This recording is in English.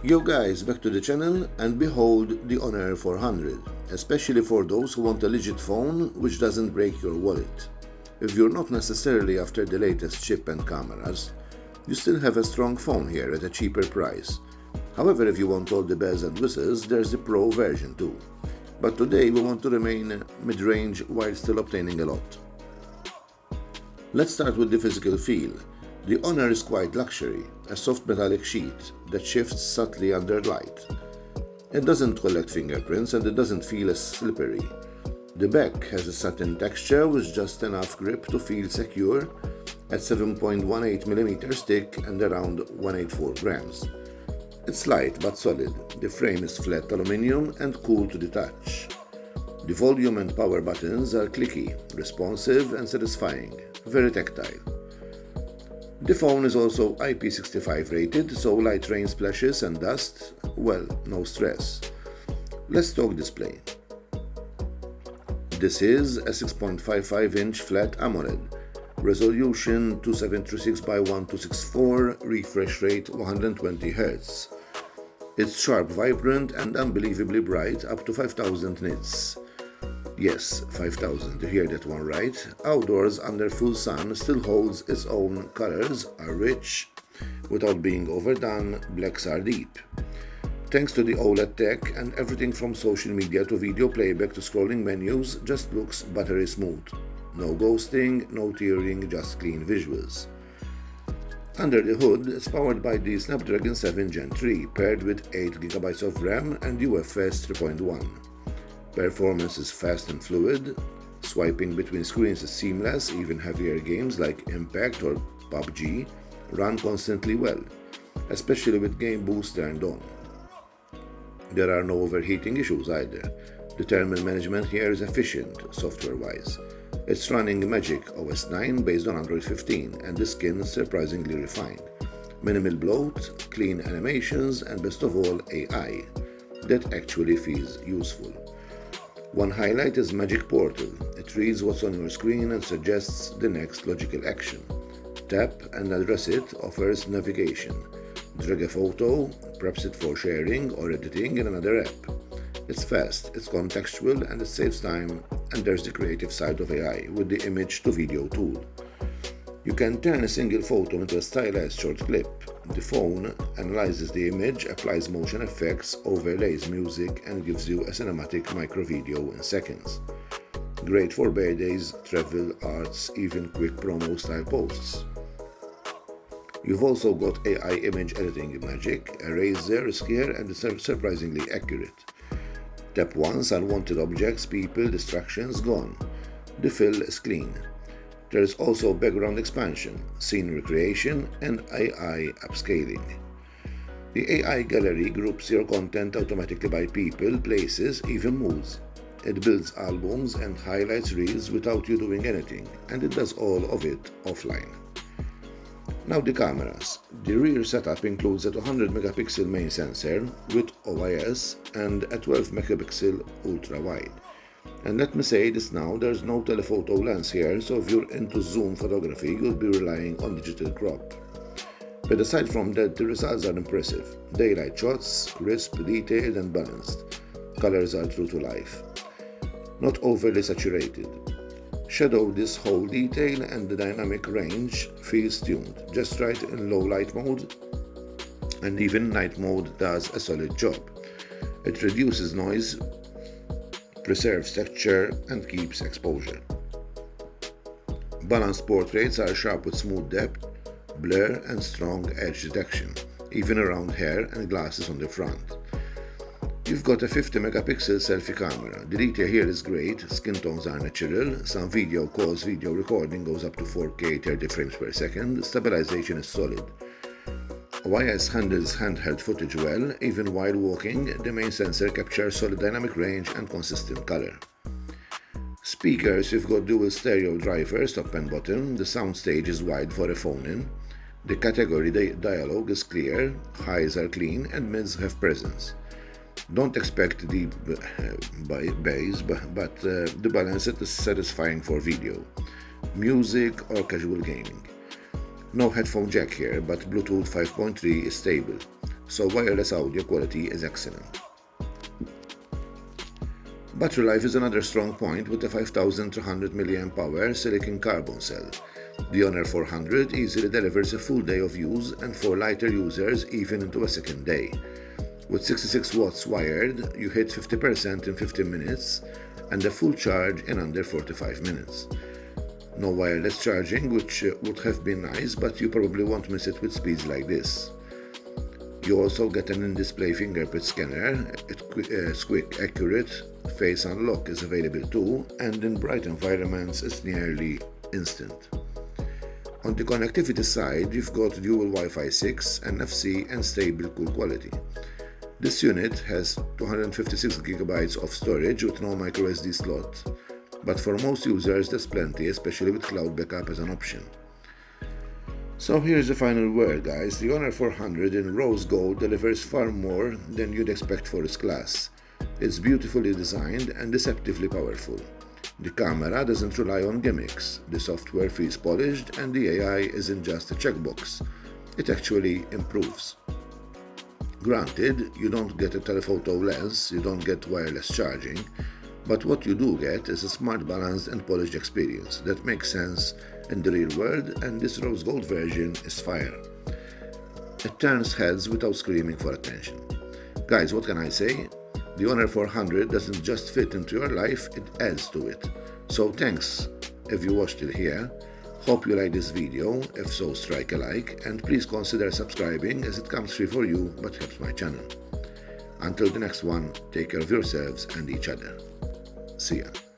Yo guys, back to the channel and behold the Honor 400, especially for those who want a legit phone which doesn't break your wallet. If you're not necessarily after the latest chip and cameras, you still have a strong phone here at a cheaper price. However, if you want all the bells and whistles, there's the Pro version too. But today we want to remain mid-range while still obtaining a lot. Let's start with the physical feel. The Honor is quite luxury, a soft metallic sheet that shifts subtly under light. It doesn't collect fingerprints and it doesn't feel as slippery. The back has a satin texture with just enough grip to feel secure at 7.18mm thick and around 184 grams. It's light but solid. The frame is flat aluminium and cool to the touch. The volume and power buttons are clicky, responsive and satisfying, very tactile. The phone is also IP65 rated, so light rain splashes and dust, well, no stress. Let's talk display. This is a 6.55-inch flat AMOLED, resolution 2736 by 1264, refresh rate 120Hz. It's sharp, vibrant and unbelievably bright, up to 5000 nits. Yes, 5000, you hear that one right. Outdoors under full sun still holds its own. Colors are rich without being overdone, blacks are deep. Thanks to the OLED tech, and everything from social media to video playback to scrolling menus just looks buttery smooth. No ghosting, no tearing, just clean visuals. Under the hood, it's powered by the Snapdragon 7 Gen 3 paired with 8GB of RAM and UFS 3.1. Performance is fast and fluid, swiping between screens is seamless, even heavier games like Impact or PUBG run constantly well, especially with Game Boost turned on. There are no overheating issues either. The thermal management here is efficient software-wise. It's running Magic OS 9 based on Android 15 and the skin is surprisingly refined. Minimal bloat, clean animations and best of all AI that actually feels useful. One highlight is Magic Portal. It reads what's on your screen and suggests the next logical action. Tap and address it offers navigation. Drag a photo, preps it for sharing or editing in another app. It's fast, it's contextual and it saves time, and there's the creative side of AI with the image to video tool. You can turn a single photo into a stylized short clip. The phone analyzes the image, applies motion effects, overlays music and gives you a cinematic micro video in seconds. Great for birthdays, travel, arts, even quick promo style posts. You've also got AI image editing magic. Eraser is here and is surprisingly accurate. Tap once, unwanted objects, people, distractions gone. The fill is clean. There is also background expansion, scene recreation, and AI upscaling. The AI gallery groups your content automatically by people, places, even moods. It builds albums and highlights reels without you doing anything, and it does all of it offline. Now the cameras. The rear setup includes a 200-megapixel main sensor with OIS and a 12-megapixel ultra-wide. And let me say this now, there's no telephoto lens here, so if you're into zoom photography, you'll be relying on digital crop. But aside from that, the results are impressive. Daylight shots, crisp, detailed and balanced. Colors are true to life. Not overly saturated. Shadow this whole detail and the dynamic range feels tuned, just right in low light mode, and even night mode does a solid job. It reduces noise, preserves texture and keeps exposure. Balanced portraits are sharp with smooth depth, blur and strong edge detection, even around hair and glasses on the front. You've got a 50-megapixel selfie camera. The detail here is great, skin tones are natural, some video calls, video recording goes up to 4K 30 frames per second, stabilization is solid. OIS handles handheld footage well, even while walking, the main sensor captures solid dynamic range and consistent color. Speakers, you've got dual stereo drivers, top and bottom, the soundstage is wide for a phone-in, the category dialogue is clear, highs are clean and mids have presence. Don't expect deep bass, but the balance is satisfying for video, music or casual gaming. No headphone jack here, but Bluetooth 5.3 is stable. so wireless audio quality is excellent. Battery life is another strong point with a 5300 mAh silicon carbon cell. The Honor 400 easily delivers a full day of use and for lighter users even into a second day. With 66 watts wired, you hit 50% in 15 minutes and a full charge in under 45 minutes. No wireless charging, which would have been nice, but you probably won't miss it with speeds like this. You also get an in-display fingerprint scanner, it's quick, accurate, face unlock is available too, and in bright environments it's nearly instant. On the connectivity side, you've got dual Wi-Fi 6, NFC and stable cool quality. This unit has 256 GB of storage with no microSD slot, but for most users that's plenty, especially with cloud backup as an option. So here's the final word, guys. The Honor 400 in rose gold delivers far more than you'd expect for its class. It's beautifully designed and deceptively powerful. The camera doesn't rely on gimmicks, the software feels polished, and the AI isn't just a checkbox. It actually improves. Granted, you don't get a telephoto lens, you don't get wireless charging, but what you do get is a smart, balanced and polished experience that makes sense in the real world, and this rose gold version is fire. It turns heads without screaming for attention. Guys, what can I say? The Honor 400 doesn't just fit into your life, it adds to it. So thanks if you watched it here. Hope you like this video, if so strike a like and please consider subscribing as it comes free for you but helps my channel. Until the next one, take care of yourselves and each other. See ya.